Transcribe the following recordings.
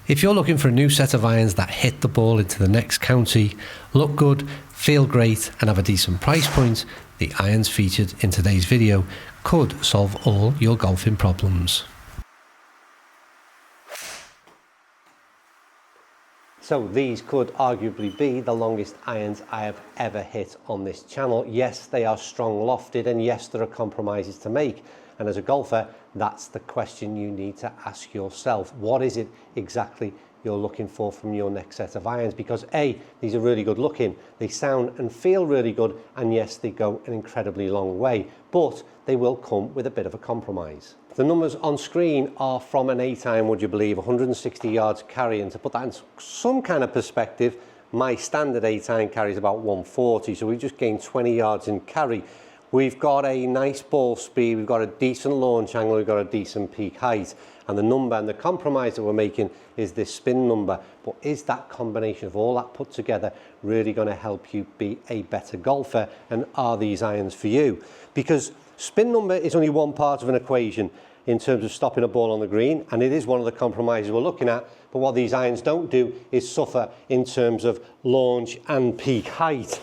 If you're looking for a new set of irons that hit the ball into the next county, look good, feel great and have a decent price point, the irons featured in today's video could solve all your golfing problems. So these could arguably be the longest irons I have ever hit on this channel. Yes, they are strong lofted, and yes, there are compromises to make. And as a golfer, that's the question you need to ask yourself. What is it exactly you're looking for from your next set of irons? Because A, these are really good looking, they sound and feel really good, and yes, they go an incredibly long way, but they will come with a bit of a compromise. The numbers on screen are from an 8-iron, would you believe, 160 yards carry, and to put that in some kind of perspective, my standard 8-iron carries about 140, so we've just gained 20 yards in carry. We've got a nice ball speed, we've got a decent launch angle, we've got a decent peak height, and the number and the compromise that we're making is this spin number. But is that combination of all that put together really going to help you be a better golfer, and are these irons for you? Because spin number is only one part of an equation in terms of stopping a ball on the green, and it is one of the compromises we're looking at, but what these irons don't do is suffer in terms of launch and peak height.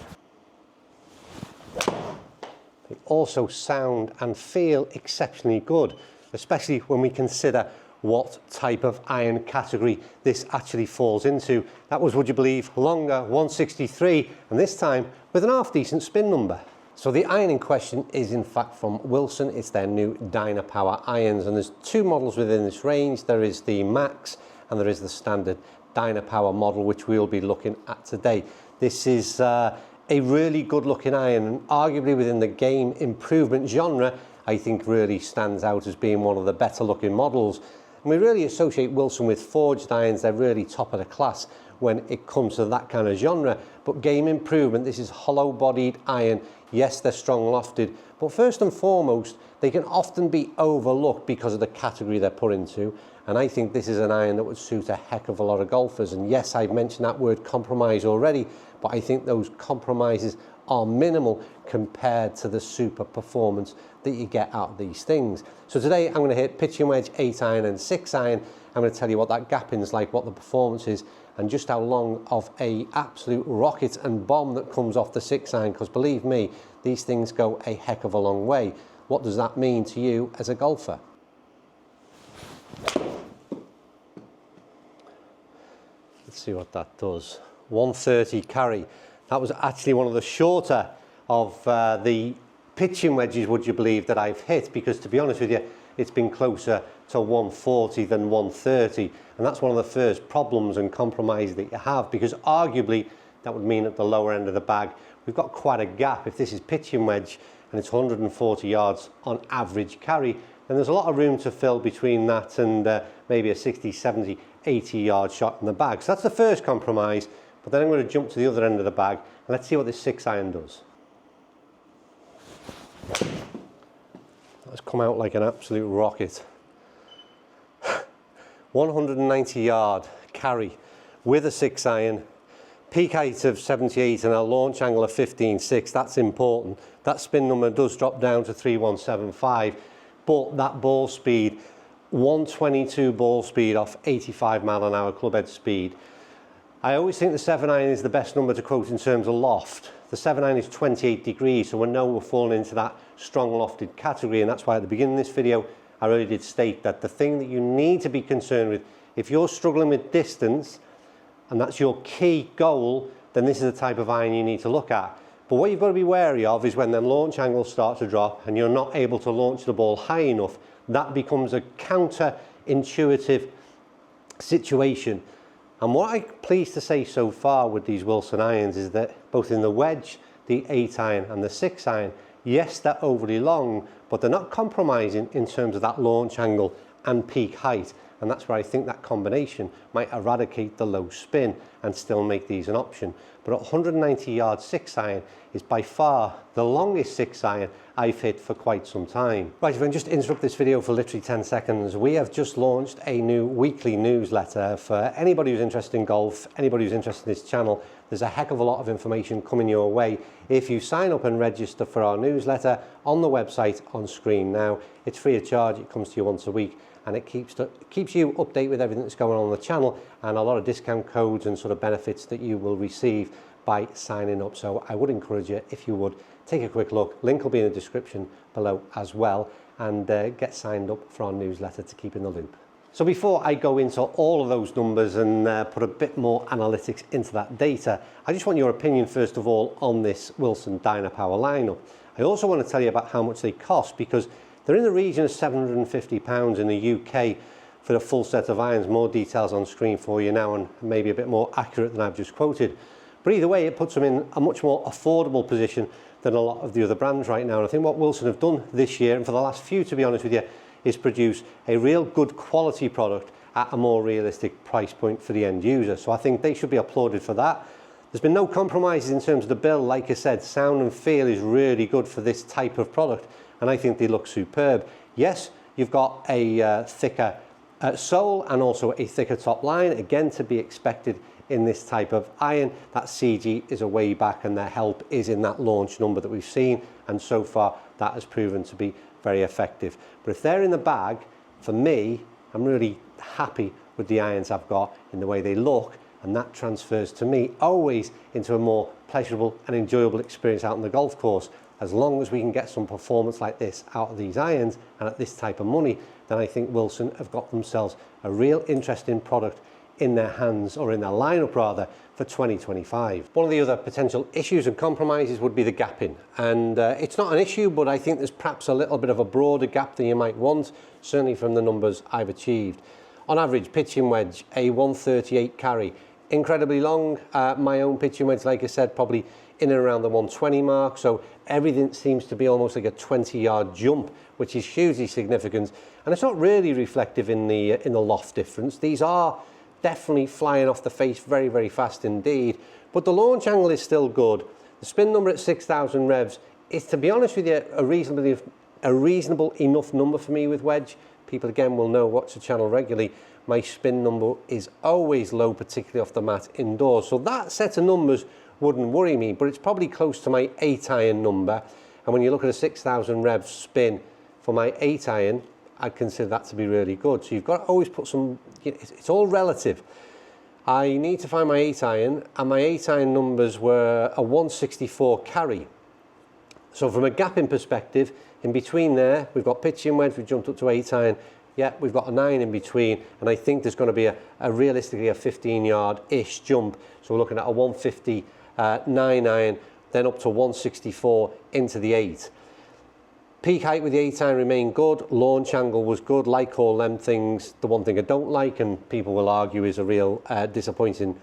They also sound and feel exceptionally good, especially when we consider what type of iron category this actually falls into. That was, would you believe, longer, 163, and this time with an half decent spin number. So the iron in question is in fact from Wilson. It's their new DynaPWR Irons, and there's two models within this range. There is the Max and there is the standard DynaPWR model, which we'll be looking at today. This is a really good looking iron, and arguably within the game improvement genre, I think really stands out as being one of the better looking models. And we really associate Wilson with forged irons. They're really top of the class when it comes to that kind of genre. But game improvement, this is hollow bodied iron. Yes, they're strong lofted, but first and foremost, they can often be overlooked because of the category they're put into. And I think this is an iron that would suit a heck of a lot of golfers. And yes, I've mentioned that word compromise already, but I think those compromises are minimal compared to the super performance that you get out of these things. So today I'm going to hit pitching wedge, 8-iron and 6-iron. I'm going to tell you what that gapping is like, what the performance is, and just how long of a absolute rocket and bomb that comes off the 6-iron, because believe me, these things go a heck of a long way. What does that mean to you as a golfer? Let's see what that does. 130 carry. That was actually one of the shorter of the pitching wedges, would you believe, that I've hit, because to be honest with you, it's been closer to 140 than 130, and that's one of the first problems and compromises that you have, because arguably that would mean at the lower end of the bag we've got quite a gap. If this is pitching wedge and it's 140 yards on average carry, then there's a lot of room to fill between that and maybe a 60, 70, 80 yard shot in the bag. So that's the first compromise. But then I'm going to jump to the other end of the bag and let's see what this 6-iron does. That's come out like an absolute rocket. 190 yard carry with a 6-iron, peak height of 78 and a launch angle of 15.6. That's important. That spin number does drop down to 3175, but that ball speed, 122 ball speed off 85 mile an hour club head speed. I always think the 7-iron is the best number to quote in terms of loft. The 7-iron is 28 degrees, so we know we're falling into that strong lofted category, and that's why at the beginning of this video I really did state that the thing that you need to be concerned with, if you're struggling with distance and that's your key goal, then this is the type of iron you need to look at. But what you've got to be wary of is when the launch angles start to drop and you're not able to launch the ball high enough, that becomes a counter-intuitive situation. And what I'm pleased to say so far with these Wilson irons is that both in the wedge, the 8-iron and the 6-iron, yes, they're overly long, but they're not compromising in terms of that launch angle and peak height. And that's where I think that combination might eradicate the low spin and still make these an option. But at 190 yard 6-iron is by far the longest 6-iron I've hit for quite some time. Right, if I can just interrupt this video for literally 10 seconds, we have just launched a new weekly newsletter for anybody who's interested in golf, anybody who's interested in this channel. there's a heck of a lot of information coming your way if you sign up and register for our newsletter on the website on screen now. It's free of charge, it comes to you once a week, and it keeps you updated with everything that's going on the channel, and a lot of discount codes and sort of benefits that you will receive by signing up. So I would encourage you, if you would, take a quick look. Link will be in the description below as well, and get signed up for our newsletter to keep in the loop. So before I go into all of those numbers and put a bit more analytics into that data, I just want your opinion first of all on this Wilson Dynapwr lineup. I also want to tell you about how much they cost, because they're in the region of £750 in the UK for the full set of irons. More details on screen for you now, and maybe a bit more accurate than I've just quoted. But either way, it puts them in a much more affordable position than a lot of the other brands right now. And I think what Wilson have done this year, and for the last few to be honest with you, is produce a real good quality product at a more realistic price point for the end user. So I think they should be applauded for that. There's been no compromises in terms of the build. Like I said, sound and feel is really good for this type of product, and I think they look superb. Yes, you've got a thicker sole and also a thicker top line, again to be expected in this type of iron. That CG is a way back, and their help is in that launch number that we've seen, and so far that has proven to be very effective. But if they're in the bag, for me, I'm really happy with the irons I've got in the way they look, and that transfers to me always into a more pleasurable and enjoyable experience out on the golf course. As long as we can get some performance like this out of these irons and at this type of money, then I think Wilson have got themselves a real interesting product in their hands, or in their lineup rather, for 2025. One of the other potential issues and compromises would be the gapping, and it's not an issue, but I think there's perhaps a little bit of a broader gap than you might want, certainly from the numbers I've achieved. On average, pitching wedge, a 138 carry, incredibly long. My own pitching wedge, like I said, probably in and around the 120 mark, so everything seems to be almost like a 20-yard jump, which is hugely significant, and it's not really reflective in the loft difference. These are definitely flying off the face very, very fast indeed, but the launch angle is still good. The spin number at 6,000 revs is, to be honest with you, a reasonable enough number for me with wedge. People again will know, watch the channel regularly, my spin number is always low, particularly off the mat indoors, so that set of numbers wouldn't worry me, but it's probably close to my 8 iron number, and when you look at a 6,000 revs spin for my 8 iron, I'd consider that to be really good. So you've got to always put some, it's all relative. I need to find my 8 iron, and my 8 iron numbers were a 164 carry. So from a gapping perspective, in between there, we've got pitching wedge, we've jumped up to 8 iron, yeah, we've got a 9 in between, and I think there's going to be a realistically a 15-yard-ish jump. So we're looking at a 159 iron, then up to 164 into the 8. Peak height with the 8 iron remained good, launch angle was good, like all them things. The one thing I don't like, and people will argue is a real disappointing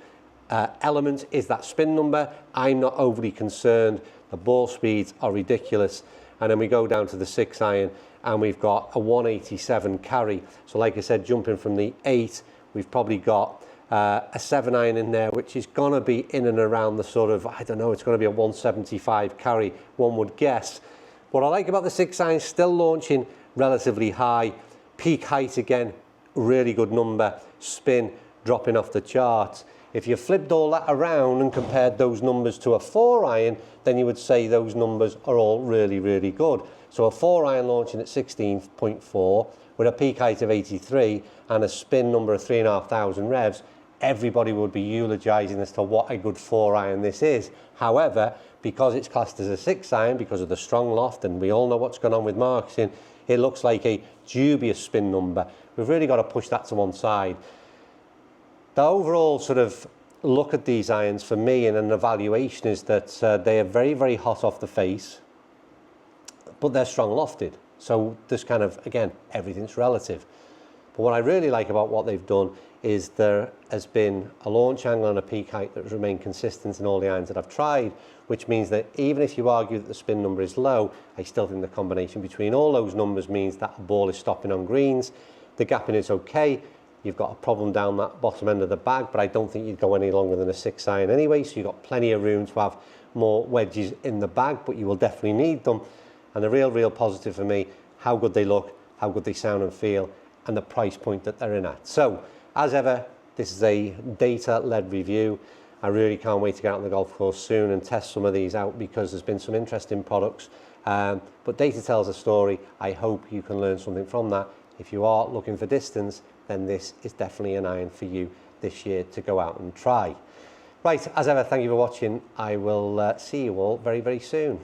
element, is that spin number. I'm not overly concerned, the ball speeds are ridiculous. And then we go down to the 6 iron, and we've got a 187 carry. So like I said, jumping from the 8, we've probably got a 7 iron in there, which is going to be in and around the sort of, I don't know, it's going to be a 175 carry, one would guess. What I like about the 6 iron, still launching relatively high. Peak height again, really good number. Spin dropping off the charts. If you flipped all that around and compared those numbers to a 4 iron, then you would say those numbers are all really, really good. So a 4 iron launching at 16.4 with a peak height of 83 and a spin number of 3,500 revs, everybody would be eulogizing as to what a good 4 iron this is. However, because it's classed as a 6 iron, because of the strong loft, and we all know what's going on with marketing, it looks like a dubious spin number. We've really got to push that to one side. The overall sort of look at these irons for me in an evaluation is that they are very, very hot off the face, but they're strong lofted. So this kind of, again, everything's relative. But what I really like about what they've done is there has been a launch angle and a peak height that has remained consistent in all the irons that I've tried, which means that even if you argue that the spin number is low, I still think the combination between all those numbers means that the ball is stopping on greens. The gapping is okay. You've got a problem down that bottom end of the bag, but I don't think you'd go any longer than a 6 iron anyway, so you've got plenty of room to have more wedges in the bag, but you will definitely need them. And the real positive for me, how good they look, how good they sound and feel, and the price point that they're in at. So, as ever, this is a data-led review. I really can't wait to get out on the golf course soon and test some of these out, because there's been some interesting products. But data tells a story. I hope you can learn something from that. If you are looking for distance, then this is definitely an iron for you this year to go out and try. Right, as ever, thank you for watching. I will see you all very, very soon.